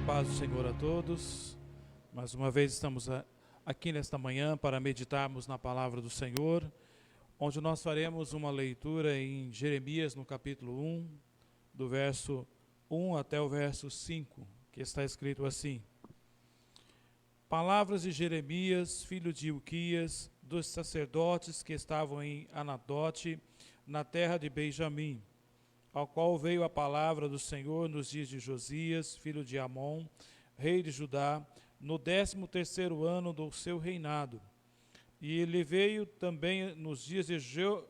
paz do Senhor a todos. Mais uma vez estamos aqui nesta manhã para meditarmos na palavra do Senhor, onde nós faremos uma leitura em Jeremias no capítulo 1, do verso 1 até o verso 5, que está escrito assim: Palavras de Jeremias, filho de Ilquias, dos sacerdotes que estavam em Anadote, na terra de Benjamim, ao qual veio a palavra do Senhor nos dias de Josias, filho de Amon, rei de Judá, no 13º ano do seu reinado. E ele veio também nos dias de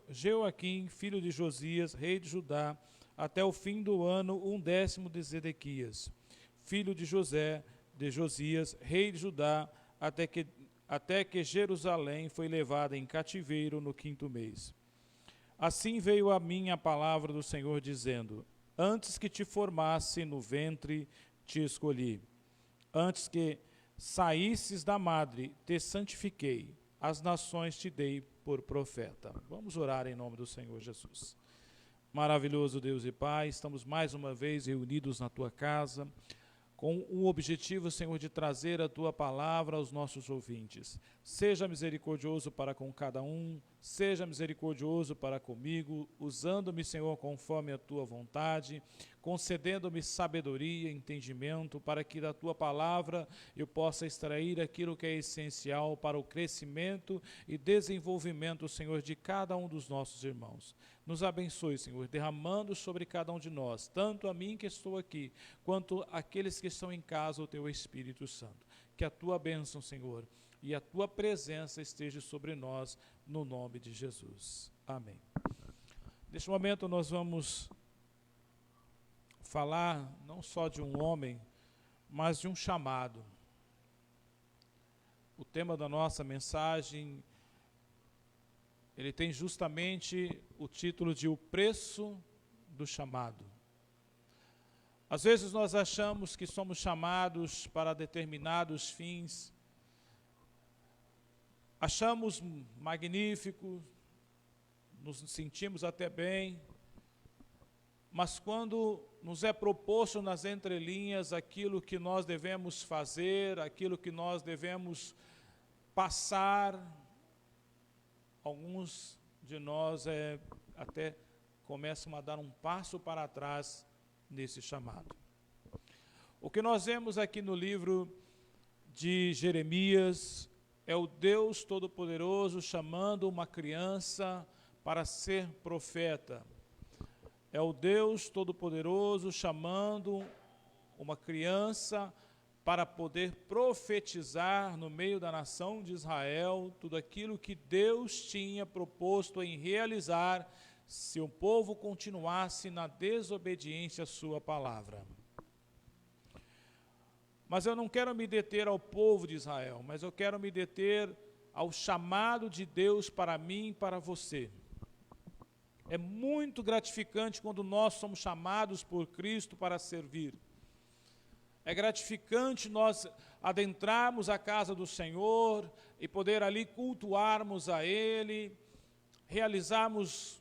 Joaquim, filho de Josias, rei de Judá, até o fim do ano 10º de Zedequias, filho de Josias, rei de Judá, até que Jerusalém foi levada em cativeiro no 5º mês. Assim veio a mim a palavra do Senhor, dizendo: Antes que te formasse no ventre, te escolhi. Antes que saísses da madre, te santifiquei. As nações te dei por profeta. Vamos orar em nome do Senhor Jesus. Maravilhoso Deus e Pai, estamos mais uma vez reunidos na Tua casa, com o objetivo, Senhor, de trazer a Tua palavra aos nossos ouvintes. Seja misericordioso para com cada um, seja misericordioso para comigo, usando-me, Senhor, conforme a Tua vontade, concedendo-me sabedoria e entendimento, para que da Tua palavra eu possa extrair aquilo que é essencial para o crescimento e desenvolvimento, Senhor, de cada um dos nossos irmãos. Nos abençoe, Senhor, derramando sobre cada um de nós, tanto a mim que estou aqui, quanto aqueles que estão em casa, o Teu Espírito Santo. Que a Tua bênção, Senhor, e a Tua presença esteja sobre nós, no nome de Jesus. Amém. Neste momento nós vamos falar não só de um homem, mas de um chamado. O tema da nossa mensagem, ele tem justamente o título de O Preço do Chamado. Às vezes nós achamos que somos chamados para determinados fins, achamos magnífico, nos sentimos até bem, mas quando nos é proposto nas entrelinhas aquilo que nós devemos fazer, aquilo que nós devemos passar, alguns de nós até começam a dar um passo para trás nesse chamado. O que nós vemos aqui no livro de Jeremias é o Deus Todo-Poderoso chamando uma criança para ser profeta. É o Deus Todo-Poderoso chamando uma criança para poder profetizar no meio da nação de Israel tudo aquilo que Deus tinha proposto em realizar se o povo continuasse na desobediência à sua palavra. Mas eu não quero me deter ao povo de Israel, mas eu quero me deter ao chamado de Deus para mim e para você. É muito gratificante quando nós somos chamados por Cristo para servir. É gratificante nós adentrarmos a casa do Senhor e poder ali cultuarmos a Ele, realizarmos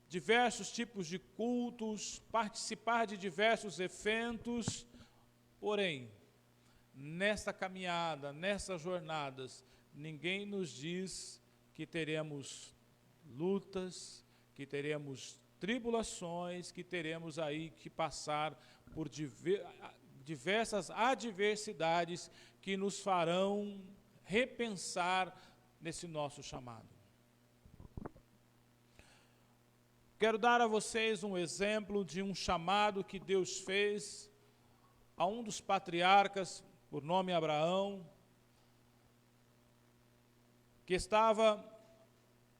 diversos tipos de cultos, participar de diversos eventos. Porém, nesta caminhada, nessas jornadas, ninguém nos diz que teremos lutas, que teremos tribulações, que teremos aí que passar por diversas adversidades que nos farão repensar nesse nosso chamado. Quero dar a vocês um exemplo de um chamado que Deus fez a um dos patriarcas, por nome Abraão, que estava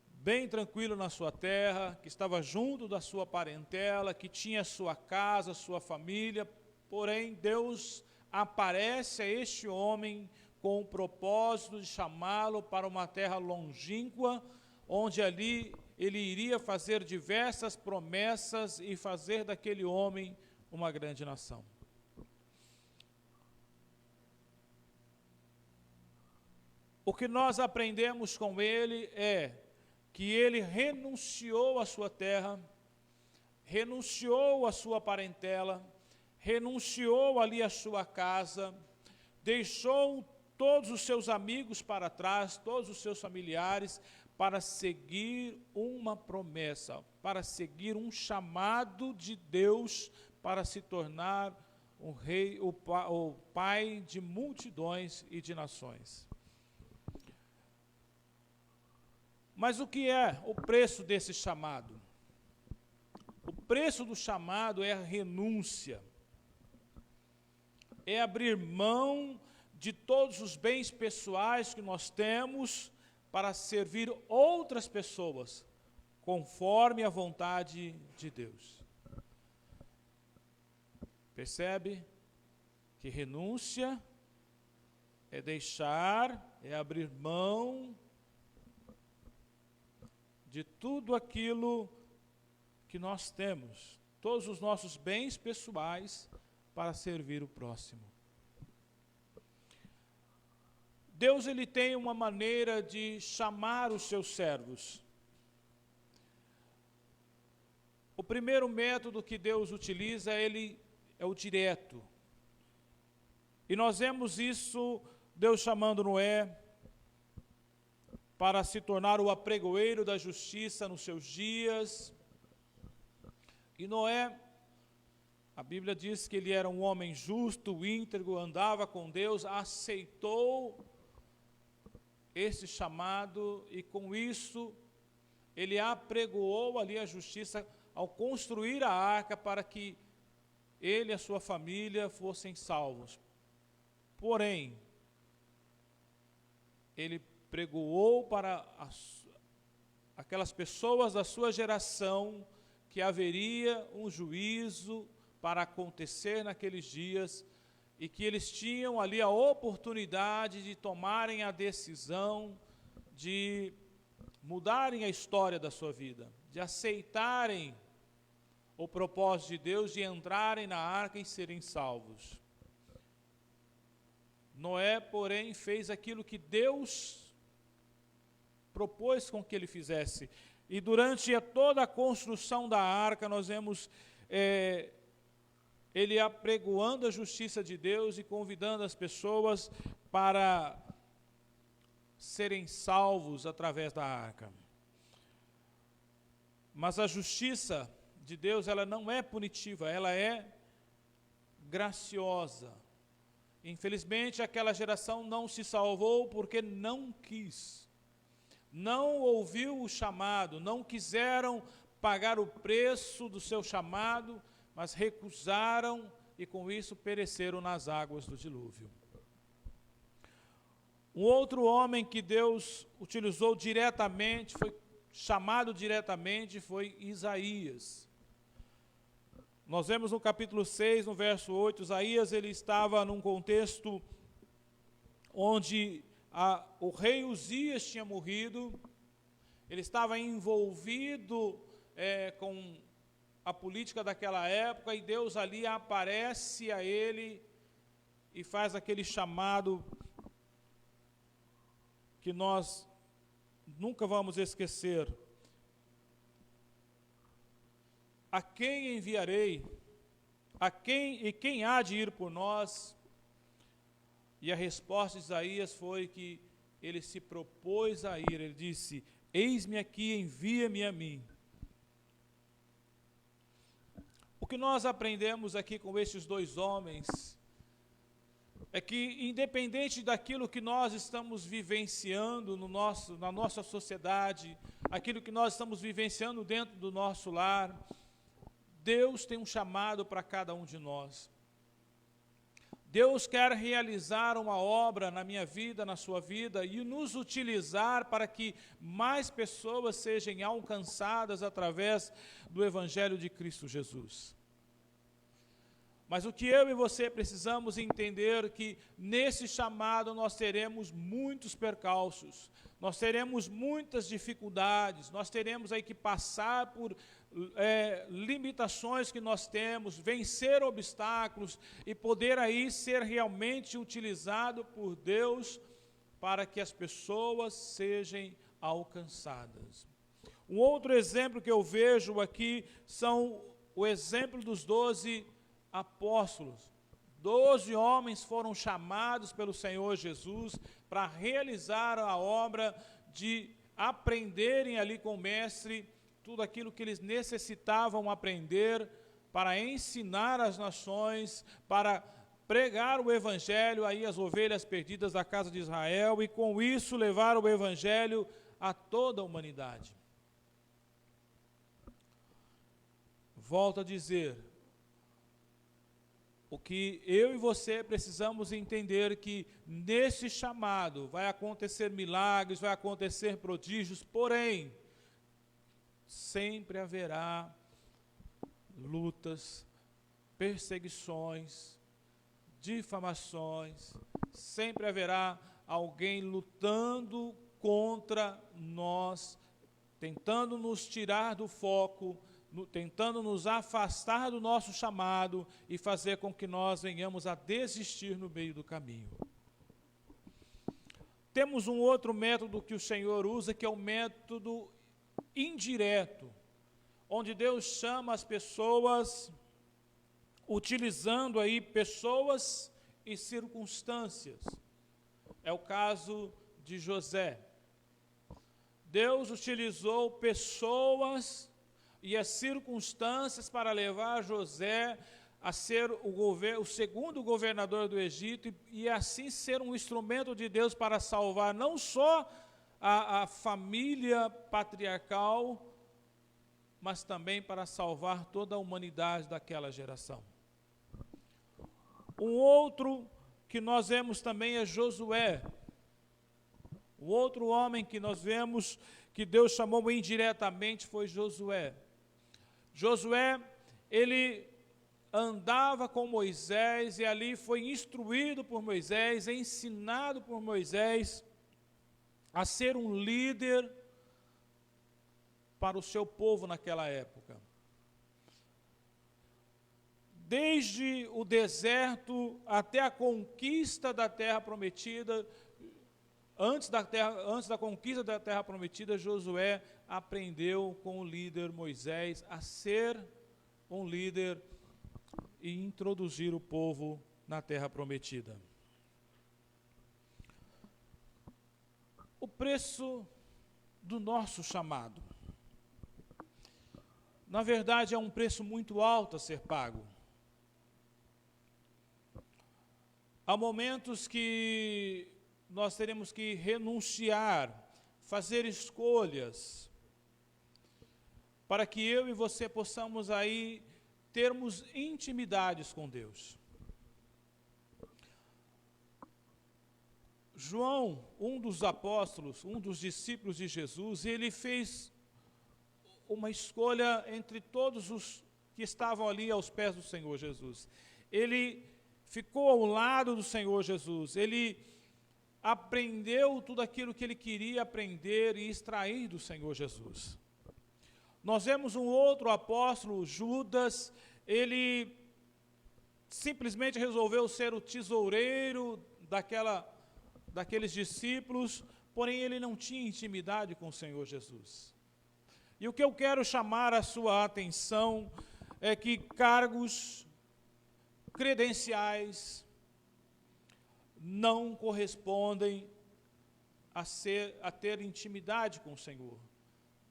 bem tranquilo na sua terra, que estava junto da sua parentela, que tinha sua casa, sua família. Porém, Deus aparece a este homem com o propósito de chamá-lo para uma terra longínqua, onde ali ele iria fazer diversas promessas e fazer daquele homem uma grande nação. O que nós aprendemos com ele é que ele renunciou à sua terra, renunciou à sua parentela, renunciou ali à sua casa, deixou todos os seus amigos para trás, todos os seus familiares, para seguir uma promessa, para seguir um chamado de Deus para se tornar o rei, o pai de multidões e de nações. Mas o que é o preço desse chamado? O preço do chamado é a renúncia, é abrir mão de todos os bens pessoais que nós temos para servir outras pessoas, conforme a vontade de Deus. Percebe que renúncia é deixar, é abrir mão de tudo aquilo que nós temos, todos os nossos bens pessoais, para servir o próximo. Deus, ele tem uma maneira de chamar os seus servos. O primeiro método que Deus utiliza, ele é o direto. E nós vemos isso, Deus chamando Noé para se tornar o apregoeiro da justiça nos seus dias. E Noé, a Bíblia diz que ele era um homem justo, íntegro, andava com Deus, aceitou esse chamado e com isso ele apregoou ali a justiça ao construir a arca para que ele e a sua família fossem salvos. Porém, ele pregoou para aquelas pessoas da sua geração que haveria um juízo para acontecer naqueles dias e que eles tinham ali a oportunidade de tomarem a decisão de mudarem a história da sua vida, de aceitarem o propósito de Deus, de entrarem na arca e serem salvos. Noé, porém, fez aquilo que Deus propôs com que ele fizesse. E durante toda a construção da arca, nós vemos ele apregoando a justiça de Deus e convidando as pessoas para serem salvos através da arca. Mas a justiça de Deus, ela não é punitiva, ela é graciosa. Infelizmente, aquela geração não se salvou porque não quis, não ouviu o chamado, não quiseram pagar o preço do seu chamado, mas recusaram e com isso pereceram nas águas do dilúvio. Um outro homem que Deus utilizou diretamente, foi chamado diretamente, foi Isaías. Nós vemos no capítulo 6, no verso 8, Isaías ele estava num contexto onde o rei Uzias tinha morrido, ele estava envolvido com a política daquela época, e Deus ali aparece a ele e faz aquele chamado que nós nunca vamos esquecer. A quem enviarei? Quem há de ir por nós? E a resposta de Isaías foi que ele se propôs a ir. Ele disse: eis-me aqui, envia-me a mim. O que nós aprendemos aqui com estes dois homens é que, independente daquilo que nós estamos vivenciando na nossa sociedade, aquilo que nós estamos vivenciando dentro do nosso lar, Deus tem um chamado para cada um de nós. Deus quer realizar uma obra na minha vida, na sua vida, e nos utilizar para que mais pessoas sejam alcançadas através do Evangelho de Cristo Jesus. Mas o que eu e você precisamos entender é que nesse chamado nós teremos muitos percalços, nós teremos muitas dificuldades, nós teremos aí que passar por limitações que nós temos, vencer obstáculos e poder aí ser realmente utilizado por Deus para que as pessoas sejam alcançadas. Um outro exemplo que eu vejo aqui são o exemplo dos 12 apóstolos. 12 homens foram chamados pelo Senhor Jesus para realizar a obra de aprenderem ali com o mestre tudo aquilo que eles necessitavam aprender para ensinar as nações, para pregar o evangelho aí às ovelhas perdidas da casa de Israel e com isso levar o evangelho a toda a humanidade. Volto a dizer, o que eu e você precisamos entender que nesse chamado vai acontecer milagres, vai acontecer prodígios, porém, sempre haverá lutas, perseguições, difamações, sempre haverá alguém lutando contra nós, tentando nos tirar do foco, tentando nos afastar do nosso chamado e fazer com que nós venhamos a desistir no meio do caminho. Temos um outro método que o Senhor usa, que é o método indireto, onde Deus chama as pessoas, utilizando aí pessoas e circunstâncias. É o caso de José. Deus utilizou pessoas e as circunstâncias para levar José a ser o segundo governador do Egito e assim ser um instrumento de Deus para salvar não só a família patriarcal, mas também para salvar toda a humanidade daquela geração. Um outro que nós vemos também é Josué. O outro homem que nós vemos que Deus chamou indiretamente foi Josué. Josué, ele andava com Moisés e ali foi instruído por Moisés, ensinado por Moisés a ser um líder para o seu povo naquela época. Desde o deserto até a conquista da terra prometida, antes da conquista da terra prometida, Josué aprendeu com o líder Moisés a ser um líder e introduzir o povo na terra prometida. O preço do nosso chamado. Na verdade, é um preço muito alto a ser pago. Há momentos que nós teremos que renunciar, fazer escolhas, para que eu e você possamos aí termos intimidades com Deus. João, um dos apóstolos, um dos discípulos de Jesus, ele fez uma escolha entre todos os que estavam ali aos pés do Senhor Jesus. Ele ficou ao lado do Senhor Jesus, ele aprendeu tudo aquilo que ele queria aprender e extrair do Senhor Jesus. Nós vemos um outro apóstolo, Judas, ele simplesmente resolveu ser o tesoureiro daqueles discípulos, porém ele não tinha intimidade com o Senhor Jesus. E o que eu quero chamar a sua atenção é que cargos, credenciais, não correspondem a ter intimidade com o Senhor.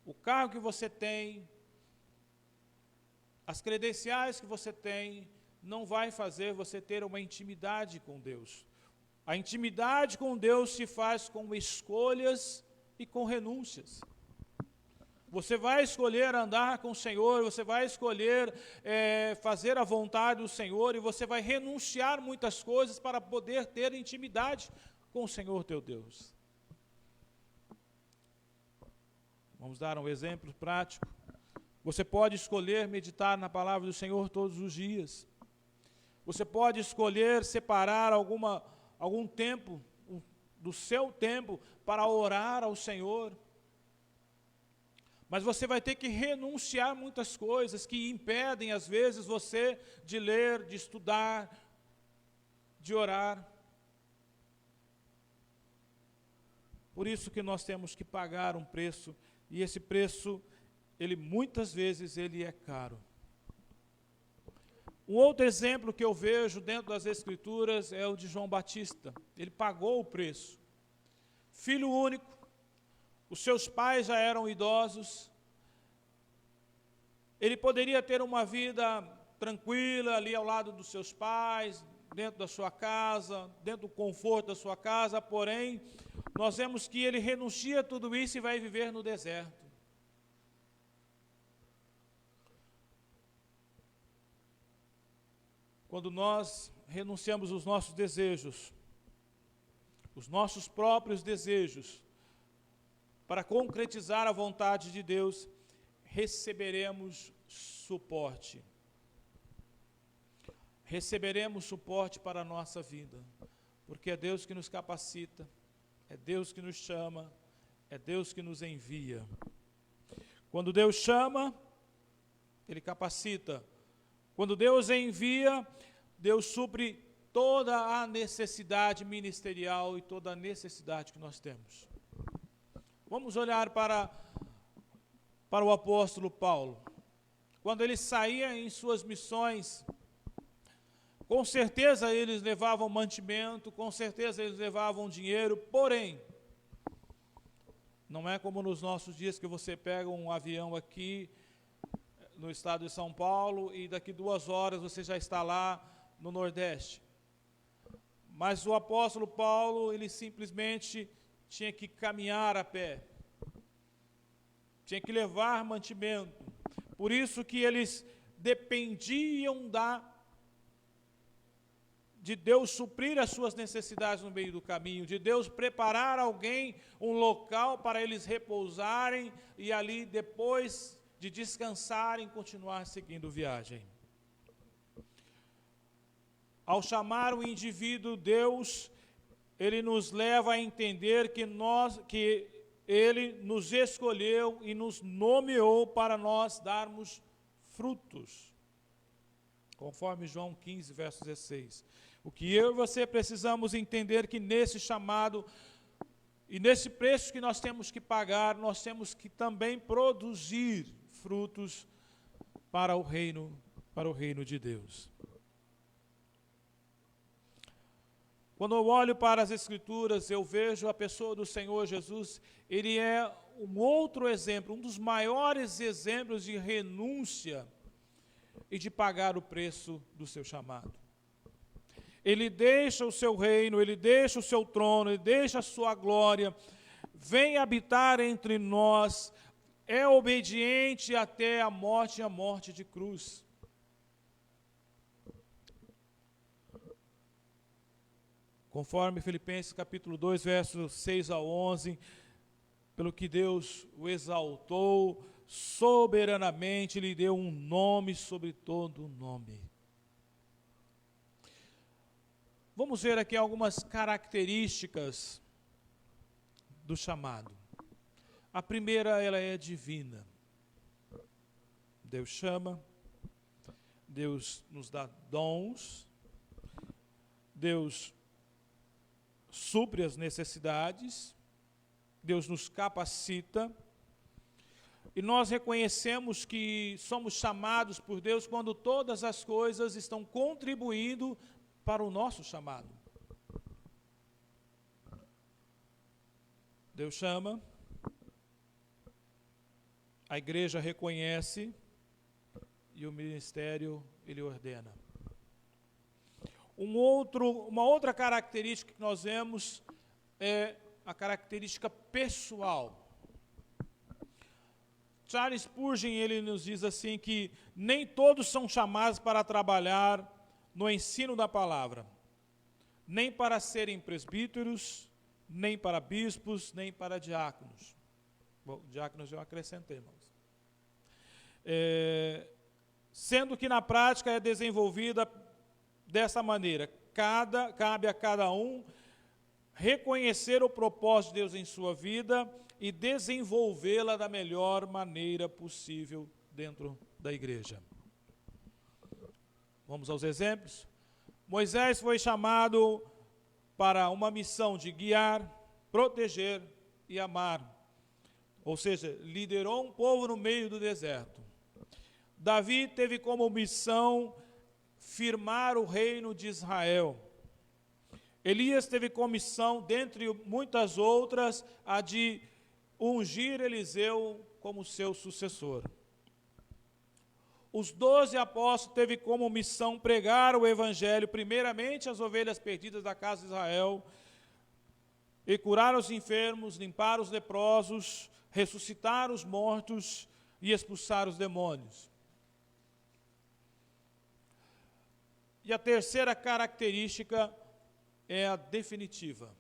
O cargo que você tem, as credenciais que você tem, não vai fazer você ter uma intimidade com Deus. A intimidade com Deus se faz com escolhas e com renúncias. Você vai escolher andar com o Senhor, você vai escolher fazer a vontade do Senhor, e você vai renunciar muitas coisas para poder ter intimidade com o Senhor teu Deus. Vamos dar um exemplo prático. Você pode escolher meditar na palavra do Senhor todos os dias. Você pode escolher separar algum tempo do seu tempo para orar ao Senhor. Mas você vai ter que renunciar muitas coisas que impedem, às vezes, você de ler, de estudar, de orar. Por isso que nós temos que pagar um preço, e esse preço, muitas vezes, ele é caro. Um outro exemplo que eu vejo dentro das Escrituras é o de João Batista. Ele pagou o preço. Filho único, os seus pais já eram idosos. Ele poderia ter uma vida tranquila ali ao lado dos seus pais, dentro da sua casa, dentro do conforto da sua casa, porém, nós vemos que ele renuncia a tudo isso e vai viver no deserto. Quando nós renunciamos os nossos desejos, os nossos próprios desejos, para concretizar a vontade de Deus, receberemos suporte. Receberemos suporte para a nossa vida, porque é Deus que nos capacita, é Deus que nos chama, é Deus que nos envia. Quando Deus chama, Ele capacita. Quando Deus envia, Deus supre toda a necessidade ministerial e toda a necessidade que nós temos. Vamos olhar para o apóstolo Paulo. Quando ele saía em suas missões, com certeza eles levavam mantimento, com certeza eles levavam dinheiro, porém, não é como nos nossos dias que você pega um avião aqui no estado de São Paulo e daqui 2 horas você já está lá no Nordeste. Mas o apóstolo Paulo, ele simplesmente tinha que caminhar a pé, tinha que levar mantimento. Por isso que eles dependiam de Deus suprir as suas necessidades no meio do caminho, de Deus preparar alguém, um local para eles repousarem e ali depois de descansarem, continuar seguindo viagem. Ao chamar o indivíduo, Deus, Ele nos leva a entender que Ele nos escolheu e nos nomeou para nós darmos frutos. Conforme João 15, verso 16. O que eu e você precisamos entender que nesse chamado e nesse preço que nós temos que pagar, nós temos que também produzir frutos para o reino de Deus. Quando eu olho para as Escrituras, eu vejo a pessoa do Senhor Jesus, ele é um outro exemplo, um dos maiores exemplos de renúncia e de pagar o preço do seu chamado. Ele deixa o seu reino, ele deixa o seu trono, ele deixa a sua glória, vem habitar entre nós, é obediente até a morte de cruz. Conforme Filipenses capítulo 2, versos 6 a 11, pelo que Deus o exaltou, soberanamente lhe deu um nome sobre todo nome. Vamos ver aqui algumas características do chamado. A primeira, ela é divina. Deus chama, Deus nos dá dons, Deus supre as necessidades, Deus nos capacita, e nós reconhecemos que somos chamados por Deus quando todas as coisas estão contribuindo para o nosso chamado. Deus chama, a igreja reconhece e o ministério ele ordena. Uma outra característica que nós vemos é a característica pessoal. Charles Spurgeon, ele nos diz assim que nem todos são chamados para trabalhar no ensino da palavra, nem para serem presbíteros, nem para bispos, nem para diáconos. Bom, diáconos eu acrescentei, irmãos. Sendo que na prática é desenvolvida dessa maneira, cabe a cada um reconhecer o propósito de Deus em sua vida e desenvolvê-la da melhor maneira possível dentro da igreja. Vamos aos exemplos. Moisés foi chamado para uma missão de guiar, proteger e amar. Ou seja, liderou um povo no meio do deserto. Davi teve como missão firmar o reino de Israel. Elias teve comissão, dentre muitas outras, a de ungir Eliseu como seu sucessor. Os 12 apóstolos teve como missão pregar o evangelho, primeiramente às ovelhas perdidas da casa de Israel, e curar os enfermos, limpar os leprosos, ressuscitar os mortos e expulsar os demônios. E a terceira característica é a definitiva.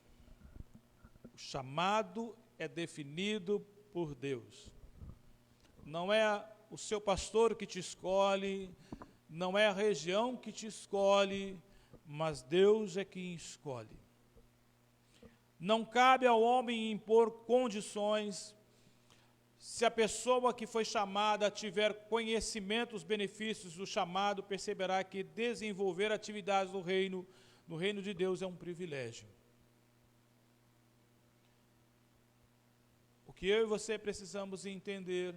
O chamado é definido por Deus. Não é o seu pastor que te escolhe, não é a região que te escolhe, mas Deus é quem escolhe. Não cabe ao homem impor condições. Se a pessoa que foi chamada tiver conhecimento dos benefícios do chamado, perceberá que desenvolver atividades no reino de Deus é um privilégio. O que eu e você precisamos entender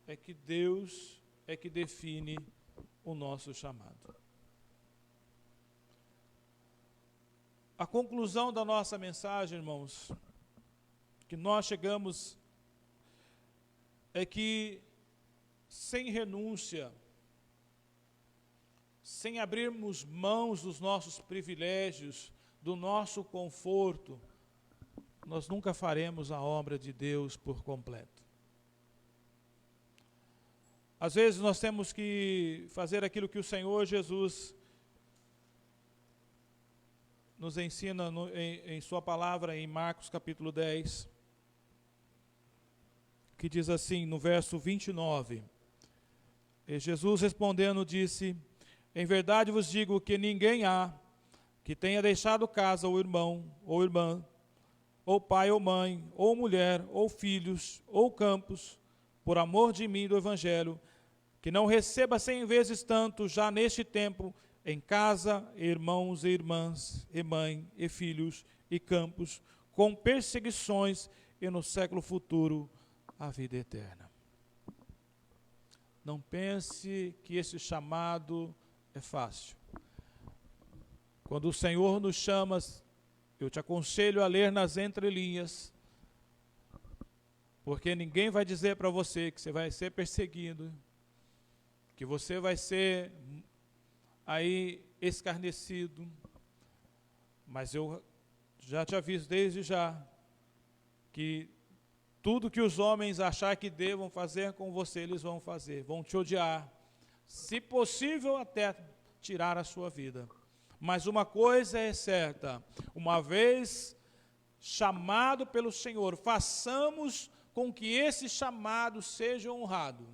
é que Deus é que define o nosso chamado. A conclusão da nossa mensagem, irmãos, que nós chegamos, é que sem renúncia, sem abrirmos mãos dos nossos privilégios, do nosso conforto, nós nunca faremos a obra de Deus por completo. Às vezes nós temos que fazer aquilo que o Senhor Jesus nos ensina em sua palavra, em Marcos capítulo 10, que diz assim, no verso 29, e Jesus respondendo disse, em verdade vos digo que ninguém há que tenha deixado casa ou irmão, ou irmã, ou pai ou mãe, ou mulher, ou filhos, ou campos, por amor de mim e do Evangelho, que não receba 100 vezes tanto já neste tempo, em casa, irmãos e irmãs, e mãe, e filhos, e campos, com perseguições, e no século futuro, a vida eterna. Não pense que esse chamado é fácil. Quando o Senhor nos chama, eu te aconselho a ler nas entrelinhas, porque ninguém vai dizer para você que você vai ser perseguido, que você vai ser aí escarnecido, mas eu já te aviso desde já, que tudo que os homens achar que devam fazer com você, eles vão fazer, vão te odiar, se possível até tirar a sua vida. Mas uma coisa é certa, uma vez chamado pelo Senhor, façamos com que esse chamado seja honrado,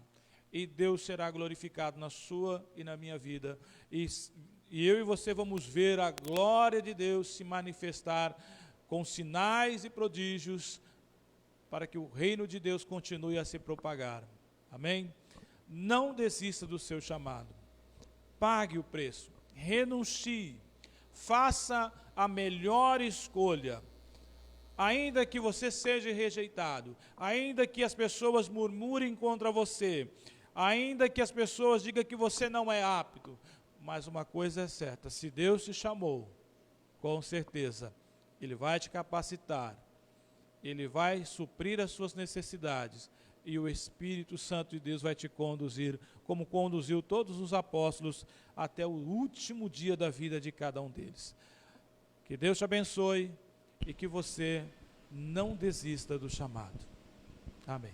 e Deus será glorificado na sua e na minha vida, e eu e você vamos ver a glória de Deus se manifestar com sinais e prodígios, para que o reino de Deus continue a se propagar. Amém? Não desista do seu chamado. Pague o preço. Renuncie. Faça a melhor escolha. Ainda que você seja rejeitado, ainda que as pessoas murmurem contra você, ainda que as pessoas digam que você não é apto, mas uma coisa é certa, se Deus te chamou, com certeza, Ele vai te capacitar, Ele vai suprir as suas necessidades, e o Espírito Santo de Deus vai te conduzir, como conduziu todos os apóstolos, até o último dia da vida de cada um deles. Que Deus te abençoe, e que você não desista do chamado. Amém.